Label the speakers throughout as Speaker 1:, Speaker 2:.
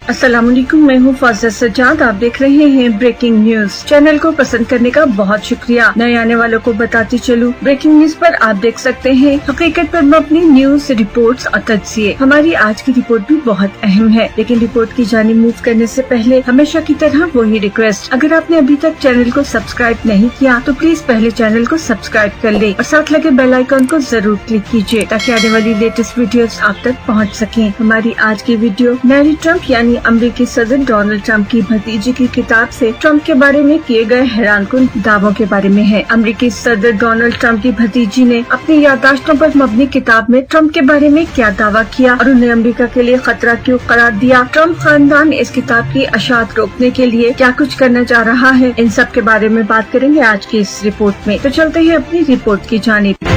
Speaker 1: अस्सलाम वालेकुम, मैं हूँ फाज़िया सज्जाद। आप देख रहे हैं ब्रेकिंग न्यूज। चैनल को पसंद करने का बहुत शुक्रिया। नए आने वालों को बताती चलूं, ब्रेकिंग न्यूज पर आप देख सकते हैं हकीकत पर मबनी न्यूज, रिपोर्ट्स और तज्जिए। हमारी आज की रिपोर्ट भी बहुत अहम है, लेकिन रिपोर्ट की जानिब मूव करने से पहले हमेशा की तरह वही रिक्वेस्ट, अगर आपने अभी तक चैनल को सब्सक्राइब नहीं किया तो प्लीज पहले चैनल को सब्सक्राइब कर ले और साथ लगे बेल आइकन को जरूर क्लिक कीजिए ताकि आने वाली लेटेस्ट वीडियोस आप तक पहुँच सके। हमारी आज की वीडियो मैरी ट्रम्प यानी अमेरिकी सदर डोनाल्ड ट्रम्प की भतीजी की किताब से ट्रम्प के बारे में किए गए हैरानकुन दावों के बारे में है। अमेरिकी सदर डोनाल्ड ट्रम्प की भतीजी ने अपनी याददाश्तों पर मबनी किताब में ट्रम्प के बारे में क्या दावा किया और उन्हें अमेरिका के लिए खतरा क्यों करार दिया। ट्रम्प खानदान इस किताब की अशात रोकने के लिए क्या कुछ करना चाह रहा है, इन सब के बारे में बात करेंगे आज की इस रिपोर्ट में। तो चलते हैं अपनी रिपोर्ट की जानिब।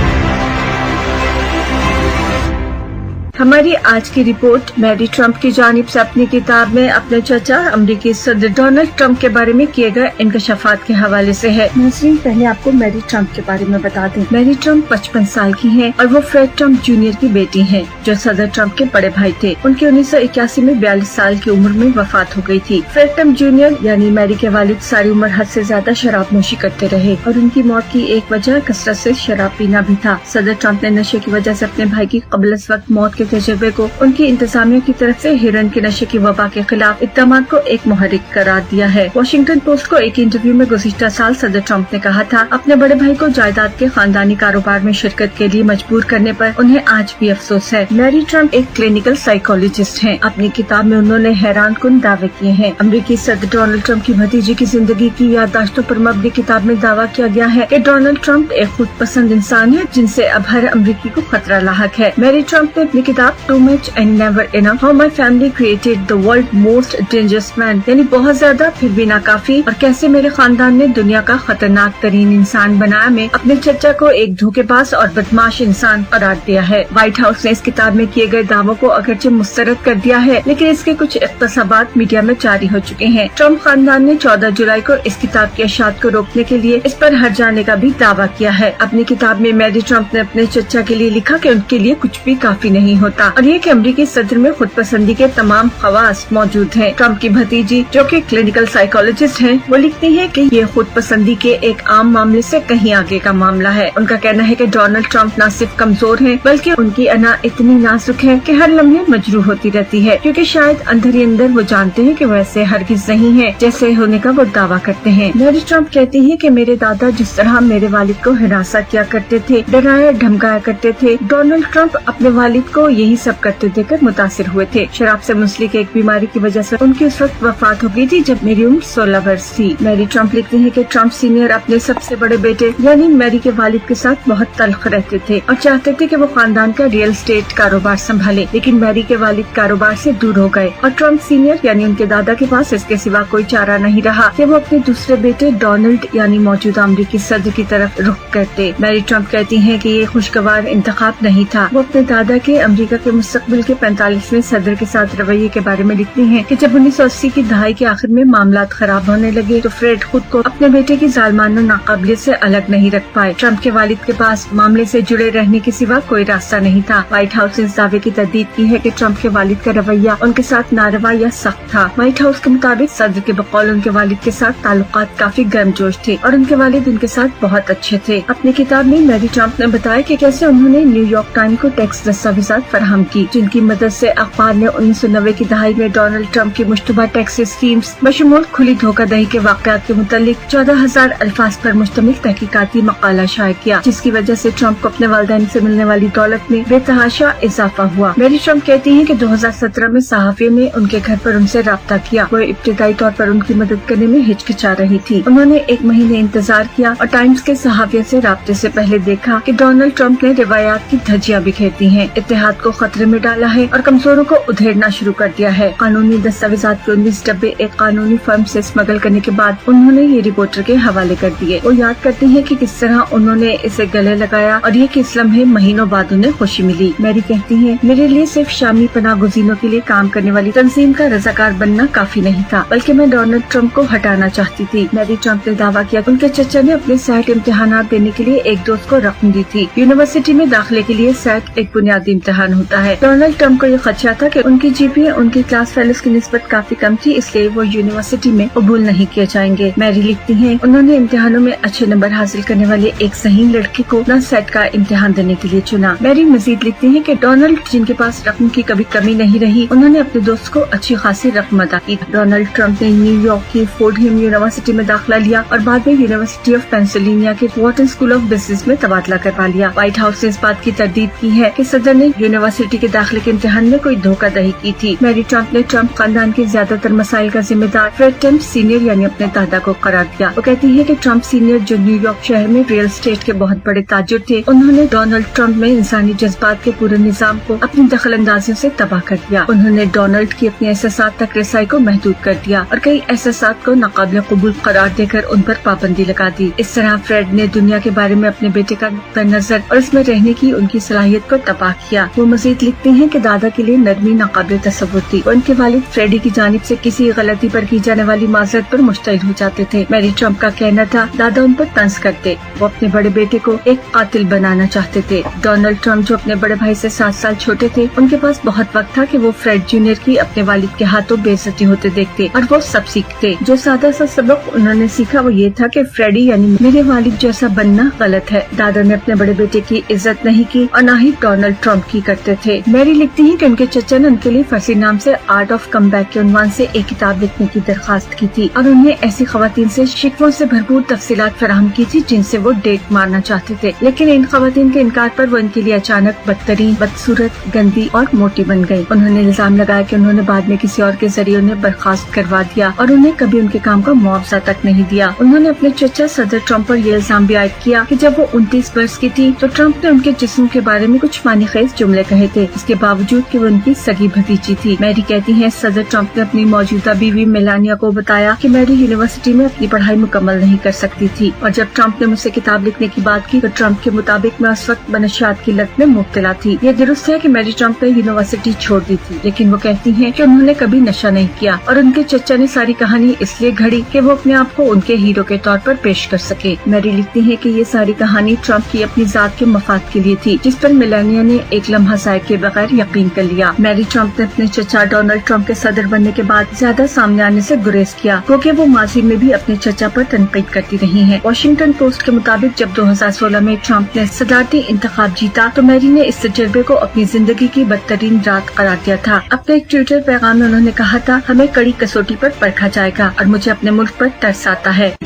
Speaker 1: हमारी आज की रिपोर्ट मैरी ट्रम्प की जानिब से अपनी किताब में अपने चचा अमेरिकी सदर डोनाल्ड ट्रम्प के बारे में किए गए इंकशाफात के हवाले से है। नाज़रीन, पहले आपको मैरी ट्रम्प के बारे में बता दें। मैरी ट्रम्प 55 साल की हैं और वो फ्रेड ट्रम्प जूनियर की बेटी हैं, जो सदर ट्रम्प के बड़े भाई थे। उनकी 1981 में 42 साल की उम्र में वफात हो गई थी। फ्रेड ट्रम्प जूनियर यानी मैरी के वालिद सारी उम्र हद से ज्यादा शराब नोशी करते रहे और उनकी मौत की एक वजह कसरत से शराब पीना भी था। सदर ट्रम्प ने नशे की वजह से अपने भाई की क़ब्ल अज़ वक्त मौत के तजर्बे को उनकी इंतजामिया की तरफ से हेरोइन के नशे की वबा के खिलाफ इक़दामात को एक मुहर्रिक करार दिया है। वॉशिंगटन पोस्ट को एक इंटरव्यू में गुज़िश्ता साल सदर ट्रम्प ने कहा था, अपने बड़े भाई को जायदाद के खानदानी कारोबार में शिरकत के लिए मजबूर करने पर उन्हें आज भी अफसोस है। मैरी ट्रम्प एक क्लिनिकल साइकोलॉजिस्ट हैं। अपनी किताब में उन्होंने हैरानकुन दावे किए हैं। अमेरिकी सदर डोनाल्ड ट्रम्प की भतीजी की जिंदगी की याददाश्तों पर मबनी किताब में दावा किया गया है कि डोनाल्ड ट्रम्प एक खुद पसंद इंसान है जिनसे अब हर अमेरिकी को खतरा लाहक है। मैरी ट्रम्प ने अपनी किताब too much and never enough, how my family created the world most dangerous man, यानी बहुत ज्यादा फिर भी नाकाफी, और कैसे मेरे खानदान ने दुनिया का खतरनाक तरीन इंसान बनाया, में अपने चचा को एक धोखेबाज और बदमाश इंसान करार दिया है। व्हाइट हाउस ने इस किताब में किए गए दावों को अगरचे मुस्तरद कर दिया है, लेकिन इसके कुछ इक़्तिसाबात मीडिया में जारी हो चुके हैं। ट्रम्प खानदान ने 14 जुलाई को इस किताब की अशात को रोकने के लिए इस पर हट जाने का भी दावा किया है। अपनी किताब में मैरी ट्रम्प ने अपने चचा के लिए लिखा कि उनके लिए कुछ भी काफी नहीं होता और ये कि अमेरिकी सदर में खुद पसंदी के तमाम खवास मौजूद हैं। ट्रम्प की भतीजी, जो कि क्लिनिकल साइकोलॉजिस्ट हैं, वो लिखती है कि ये खुद पसंदी के एक आम मामले से कहीं आगे का मामला है। उनका कहना है कि डोनाल्ड ट्रम्प न सिर्फ कमजोर हैं, बल्कि उनकी अना इतनी नाजुक है कि हर लम्हे मजरूह होती रहती है, क्योंकि शायद अंदर ही अंदर वो जानते हैं कि वैसे हरगिज नहीं है जैसे होने का वो दावा करते हैं। मैरी ट्रम्प कहती है कि मेरे दादा जिस तरह मेरे वालिद को हिरासा किया करते थे, डराया धमकाया करते थे, डोनाल्ड ट्रम्प अपने वालिद को यही सब करते देकर मुतासिर हुए थे। शराब से मुंसलिक एक बीमारी की वजह से उनकी उस वक्त वफात हो गई थी जब मेरी उम्र 16 वर्ष थी। मैरी ट्रम्प लिखती है कि ट्रम्प सीनियर अपने सबसे बड़े बेटे यानी मैरी के वालिद के साथ बहुत तल्ख रहते थे और चाहते थे कि वो खानदान का रियल एस्टेट कारोबार संभाले, लेकिन मैरी के वालिद कारोबार से दूर हो गए और ट्रम्प सीनियर यानी उनके दादा के पास इसके सिवा कोई चारा नहीं रहा कि वो अपने दूसरे बेटे डोनाल्ड यानी मौजूदा अमेरिकी सदर की तरफ रुख करते। मैरी ट्रम्प कहती है कि ये खुशगवार इंतखाब नहीं था। वो अपने दादा के अमेरिका के मुस्तकबिल के 45वें सदर के साथ रवैये के बारे में लिखती हैं कि जब 1980 की दहाई के आखिर में मामलात खराब होने लगे तो फ्रेड खुद को अपने बेटे की जालमाना नाकाबिलियत से अलग नहीं रख पाए। ट्रम्प के वालिद के पास मामले से जुड़े रहने के सिवा कोई रास्ता नहीं था। व्हाइट हाउस ने इस दावे की तस्दीक की है कि ट्रम्प के वालिद का रवैया उनके साथ नारवा या सख्त था। व्हाइट हाउस के मुताबिक सदर के बकौल उनके वालिद के साथ ताल्लुकात काफी गर्मजोश थे और उनके वालिद उनके साथ बहुत अच्छे थे। अपनी किताब में मैरी ट्रम्प ने बताया कि कैसे उन्होंने न्यूयॉर्क टाइम को टैक्स दस्तावेजात फराहम की, जिनकी मदद से अखबार ने 1990 की दहाई में डोनाल्ड ट्रम्प की मुश्तबा टैक्स स्कीम्स बशमूल खुली धोखाधड़ी के वाक़यात के मुतालिक 14,000 अल्फाज पर मुश्तमिल तहकीकाती मकाला शाये किया, जिसकी वजह से ट्रम्प को अपने वालिदैन से मिलने वाली दौलत में बेतहाशा इजाफा हुआ। मैरी ट्रम्प कहती है कि 2017 में सहाफ़ियों ने उनके घर पर उनसे राब्ता किया। वो इब्तिदाई तौर पर उनकी मदद करने में हिचकिचा रही थी। उन्होंने एक महीने इंतजार किया और टाइम्स के सहाफ़ियों से राब्ते से पहले देखा कि डोनाल्ड ट्रम्प ने रिवायात की धज्जियां बिखेर दी हैं, इत्तेहाद को खतरे में डाला है और कमजोरों को उधेड़ना शुरू कर दिया है। कानूनी दस्तावेजात के 19 डब्बे एक कानूनी फर्म से स्मगल करने के बाद उन्होंने ये रिपोर्टर के हवाले कर दिए। वो याद करती हैं कि किस तरह उन्होंने इसे गले लगाया और ये कि इस लम्हे महीनों बाद उन्हें खुशी मिली। मैरी कहती हैं, मेरे लिए सिर्फ शामी पनाह गुज़ीनों के लिए काम करने वाली तंजीम का रज़ाकार बनना काफी नहीं था, बल्कि मैं डोनाल्ड ट्रम्प को हटाना चाहती थी। मैरी ट्रम्प ने दावा किया उनके चचा ने अपने सेट इम्तिहानात देने के लिए एक दोस्त को रकम दी थी। यूनिवर्सिटी में दाखिले के लिए सेट एक बुनियादी इम्तिहान इम्तिहान होता है। डोनाल्ड ट्रम्प को ये खदशा था कि उनकी GPA उनकी क्लास फेलोज की निस्बत काफी कम थी, इसलिए वो यूनिवर्सिटी में कबूल नहीं किए जाएंगे। मैरी लिखती हैं, उन्होंने इम्तिहानों में अच्छे नंबर हासिल करने वाले एक सही लड़के को न सेट का इम्तिहान देने के लिए चुना। मैरी मजीद लिखती हैं कि डोनाल्ड, जिनके पास रकम की कभी कमी नहीं रही, उन्होंने अपने दोस्त को अच्छी खासी रकम अदा की। डोनाल्ड ट्रम्प ने न्यूयॉर्क की फोर्डहम यूनिवर्सिटी में दाखिला लिया और बाद में यूनिवर्सिटी ऑफ पेंसिल्वेनिया के वॉर्टन स्कूल ऑफ बिजनेस में तबादला करवा लिया। व्हाइट हाउस ने इस बात की तरदीद की है कि सदर ने यूनिवर्सिटी के दाखिले के इम्तिहान में कोई धोखाधड़ी की थी। मैरी ट्रम्प ने ट्रम्प खानदान के ज्यादातर मसाइल का जिम्मेदार फ्रेड ट्रम्प सीनियर यानी अपने दादा को करार दिया। वो कहती है कि ट्रम्प सीनियर, जो न्यूयॉर्क शहर में रियल एस्टेट के बहुत बड़े ताजिर थे, उन्होंने डोनाल्ड ट्रम्प में इंसानी जज्बात के पूरे निजाम को अपनी दखल अंदाजियों से तबाह कर दिया। उन्होंने डोनाल्ड की अपने एहसासात तक रसाई को महदूद कर दिया और कई एहसासात को नाकाबिल कबूल करार देकर उन पर पाबंदी लगा दी। इस तरह फ्रेड ने दुनिया के बारे में अपने बेटे का नुक्ता नजर और इसमें रहने की उनकी सलाहियत को तबाह किया। वो मजीद लिखते हैं कि दादा के लिए नरमी नाकाबिल तसव्वुर थी। उनके वालिद फ्रेडी की जानिब से किसी गलती पर की जाने वाली माजरत पर मुश्तइल हो जाते थे। मैरी ट्रम्प का कहना था, दादा उन पर तंज करते। वो अपने बड़े बेटे को एक कातिल बनाना चाहते थे। डोनाल्ड ट्रम्प, जो अपने बड़े भाई से 7 साल छोटे थे, उनके पास बहुत वक्त था कि वो फ्रेड जूनियर की अपने वालिद के हाथों बेइज्जती होते देखते और वो सब सीखते। जो सादा सा सबक उन्होंने सीखा वो ये था कि फ्रेडी यानी मेरे वालिद जैसा बनना गलत है। दादा ने अपने बड़े बेटे की इज्जत नहीं की और न ही डोनाल्ड ट्रम्प की करते थे। मैरी लिखती है कि उनके चचा ने उनके लिए फर्सी नाम से आर्ट ऑफ कमबैक के उन्वान से एक किताब लिखने की दरखास्त की थी और उन्हें ऐसी खवातीन से शिकवों से भरपूर तफसीलात फराहम की थी जिनसे वो डेट मारना चाहते थे। लेकिन इन खवातीन के इनकार पर वो इनके लिए अचानक बदतरीन, बदसूरत, गंदी और मोटी बन गयी। उन्होंने इल्जाम लगाया कि उन्होंने बाद में किसी और के जरिए उन्हें बर्खास्त करवा दिया और उन्हें कभी उनके काम का मुआवजा तक नहीं दिया। उन्होंने अपने चचा सदर ट्रम्प पर यह इल्जाम भी आयद किया कि जब वो 29 वर्ष की थी तो ट्रम्प ने उनके जिस्म के बारे में कुछ मानीखेज जुमले कहे थे, इसके बावजूद कि वो उनकी सगी भतीजी थी। मैरी कहती है, सदर ट्रम्प ने अपनी मौजूदा बीवी मेलानिया को बताया कि मैरी यूनिवर्सिटी में अपनी पढ़ाई मुकम्मल नहीं कर सकती थी और जब ट्रम्प ने मुझसे किताब लिखने की बात की तो ट्रम्प के मुताबिक मैं उस वक्त मनशियात की लत में मुब्तला थी। ये दुरुस्त है कि मैरी ट्रम्प ने यूनिवर्सिटी छोड़ दी थी, लेकिन वो कहती हैं कि उन्होंने कभी नशा नहीं किया और उनके चचा ने सारी कहानी इसलिए घड़ी कि वो अपने आप को उनके हीरो के तौर पर पेश कर सके। मैरी लिखती है कि ये सारी कहानी ट्रम्प की अपनी जात के मफाद के लिए थी, जिस पर मेलानिया ने एक लम्हा ज़ाया के बगैर यकीन कर लिया। मैरी ट्रम्प ने अपने चचा डोनाल्ड ट्रम्प के सदर बनने के बाद ज्यादा सामने आने से गुरेज किया, क्योंकि वो माजी में भी अपने चचा पर तनकीद करती रही हैं। वॉशिंगटन पोस्ट के मुताबिक जब 2016 में ट्रम्प ने सदारती इंतखाब जीता तो मैरी ने इस तजर्बे को अपनी जिंदगी की बदतरीन रात करार दिया था। अपने एक ट्विटर पैगाम में उन्होंने कहा था, हमें कड़ी कसौटी पर परखा जाएगा और मुझे अपने मुल्क पर तरस आता है।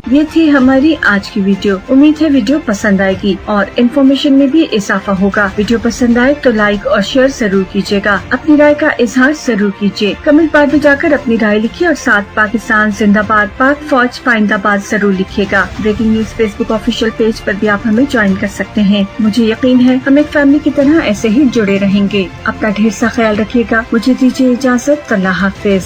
Speaker 1: ये थी हमारी आज की वीडियो। उम्मीद है वीडियो पसंद आएगी और इन्फॉर्मेशन में भी इजाफा होगा। वीडियो पसंद आए तो लाइक और शेयर जरूर कीजिएगा। अपनी राय का इजहार जरूर कीजिए। कमेंट बार में जाकर अपनी राय लिखिए और साथ पाकिस्तान जिंदाबाद, पाक फौज पाइंदाबाद जरूर लिखिएगा। Breaking news Facebook official page पर भी आप हमें ज्वाइन कर सकते हैं। मुझे यकीन है हम एक फैमिली की तरह ऐसे ही जुड़े रहेंगे। अपना ढेर सा ख्याल रखिएगा। मुझे दीजिए इजाजत। अल्लाह हाफिज।